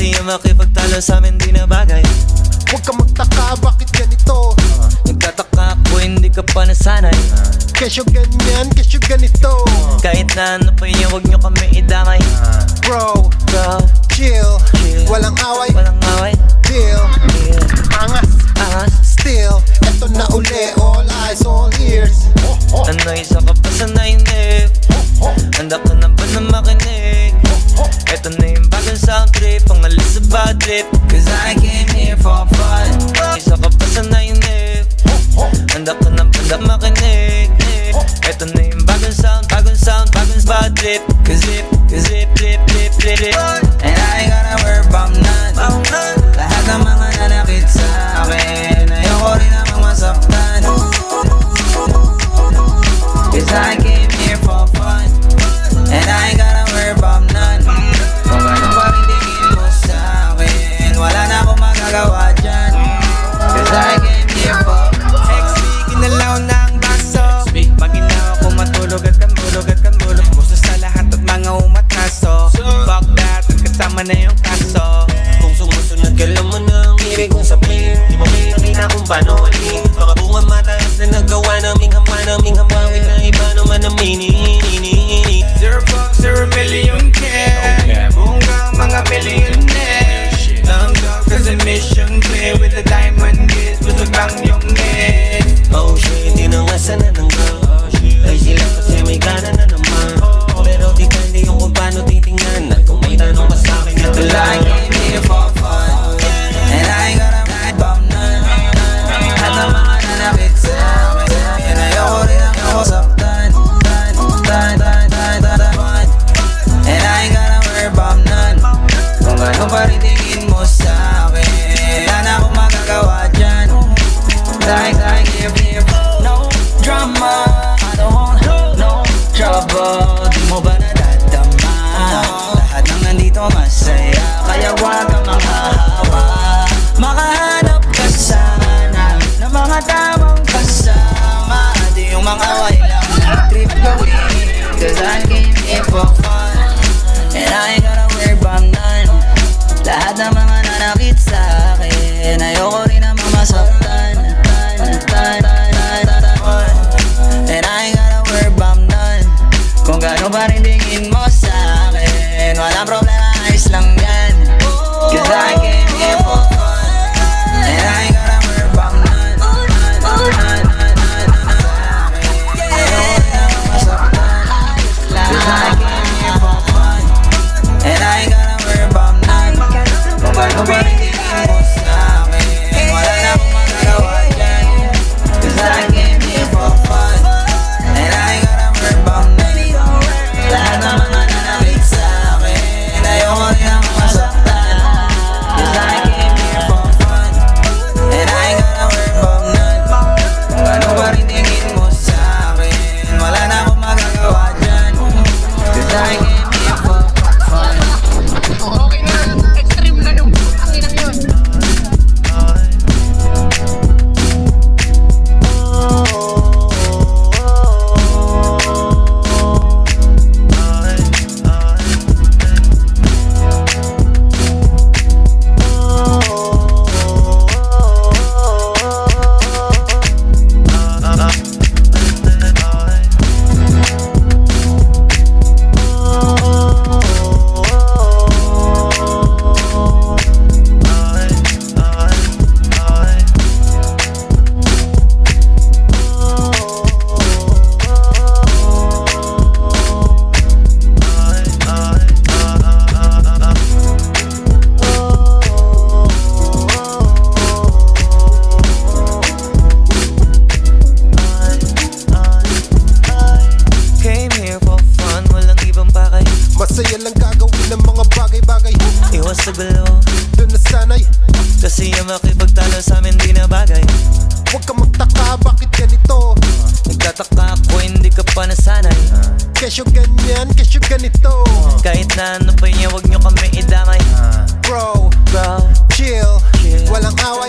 Kasi yung makipagtalo sa amin di na bagay. Huwag ka magtaka, bakit ganito? Nagtataka ako, hindi ka pa nasanay. Kesyo ganyan, kesyo ganito. Kahit na ano pa yun, huwag nyo kami idamay. Bro, Bro, chill, chill. walang away, Walang away. deal. Yeah. Angas, Angas. still, eto na uli. All eyes, all ears. Ano isa ka pa sa nainip? Handa ka na ba na makinig? Eto na yung bagong sound trip, pangalis sa bad trip. Cause I came here for fun. Isa ka pa sa nainip? Handa ka na ba na makinig? Eto na yung bagong sound, bagong bad trip. Cause zip, flip. And I ain't gonna worry about none. Lahat ng mga nanakit sa akin, ayoko rin namang masaktan. Cause I came here for fun. And I ain't gonna worry about none. Kung ano pa rin tingin mo sa akin, wala na akong magagawa dyan. Cause I came here for fun. Ginalaw na ang baso. Maginaw ako matulog at kambulog. Gusto sa lahat at mga umataso. Fuck that, at kasama na yung kaso. Kung sumusunod ka lang mo ng ibig kong sabihin, di mo may nakita kung paano alin. Mga bunga mataas na nagawa naming hamawin na iba naman ang mini. Zero fuck, 0 million care. Bunga mga millionaire. Tanggap kasi mission clear. With the diamond gates, busog lang yung net. Oh shit, di na nga sana ng girl. Ay sila kasi may gana na naman. Pero depende yung kung paano titingnan. At kung may tanong ka sa'kin na Cause I came here for fun. And I ain't gonna ride about none. Lahat ng mga nanakit sa akin, ayoko rin ang ako saktan. And I ain't gonna worry about none. Kung ano pa rin tingin mo sa akin, wala na akong magagawa dyan. Cause I came here for no drama. I don't want no trouble. Di mo ba nadadama? Lahat ng nandito masaya, kaya wag kang manghahawa. Makahanap ka sana ng mga tamang kasama. Di yung mga walang trip gawin. Cause I came here for fun. And I ain't gonna worry about none. Lahat ng mga nanakit sa akin, ayoko rin naman masaktan. And I ain't gonna worry about none. Kung gano'n pa rin tingin mo sa akin, walang problema, ayos lang yan. Cause I came here for fun. And I ain't gonna worry about none. Ayoko rin naman masaktan. Cause I came here for fun. And I ain't gonna worry about none. Kung gano'n pa rin tingin mo sa akin, wala na akong magagawa dyan. Cause I came here for fun. And I ain't gonna worry about none. Lahat ng mga nanakit sa akin, ayoko rin akong masaktan. Cause I came here for fun. And I ain't gonna worry about none. Kung ano pa rin tingin mo sa akin, wala na akong magagawa dyan. Cause I came here for fun. Okay na, extreme na yung akin yun. Came here for fun, walang ibang pakay. Masaya lang gagawin ng mga bagay-bagay. Iwas sa gulo, Doon na sanay. kasi yung makipagtalo sa amin di na bagay. Huwag ka magtaka, bakit ganito? Nagtataka ako, hindi ka pa nasanay. Kesyo ganyan, kesyo ganito. Kahit na ano pa yun, huwag nyo kami idamay. Bro, Bro, chill, chill. walang away,